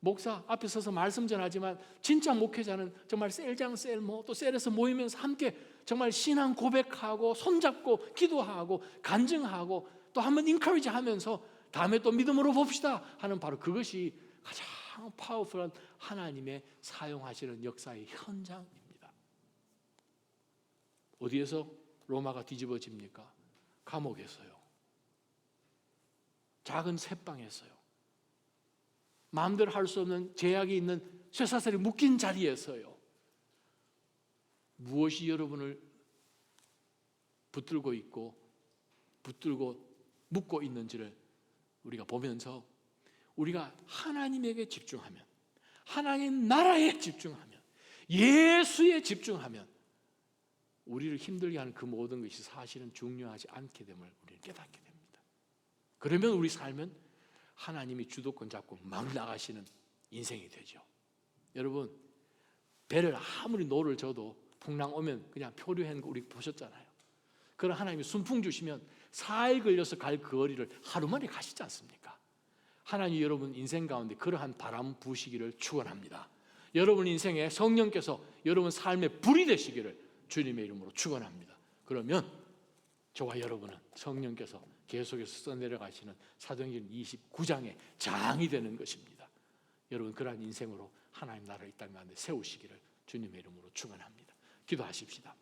목사 앞에 서서 말씀 전하지만 진짜 목회자는 정말 셀장 셀모 또 셀에서 모이면서 함께 정말 신앙 고백하고 손잡고 기도하고 간증하고 또 한번 인커리지 하면서 다음에 또 믿음으로 봅시다 하는 바로 그것이 가장 파워풀한 하나님의 사용하시는 역사의 현장입니다. 어디에서 로마가 뒤집어집니까? 감옥에서요. 작은 새방에서요. 마음대로 할 수 없는 제약이 있는 쇠사슬이 묶인 자리에서요. 무엇이 여러분을 붙들고 있고 묶고 있는지를 우리가 보면서 우리가 하나님에게 집중하면, 하나님 나라에 집중하면, 예수에 집중하면 우리를 힘들게 하는 그 모든 것이 사실은 중요하지 않게 됨을 우리는 깨닫게 됩니다. 그러면 우리 삶은 하나님이 주도권 잡고 막 나가시는 인생이 되죠. 여러분, 배를 아무리 노를 져도 풍랑 오면 그냥 표류한 거 우리 보셨잖아요. 그런 하나님이 순풍 주시면 4일 걸려서 갈 그 거리를 하루 만에 가시지 않습니까? 하나님 여러분 인생 가운데 그러한 바람 부시기를 축원합니다. 여러분 인생에 성령께서 여러분 삶의 불이 되시기를 주님의 이름으로 축원합니다. 그러면 저와 여러분은 성령께서 계속해서 써내려가시는 사도행전 29장의 장이 되는 것입니다. 여러분 그러한 인생으로 하나님 나라를 이 땅 가운데 세우시기를 주님의 이름으로 축원합니다. 기도하십시다.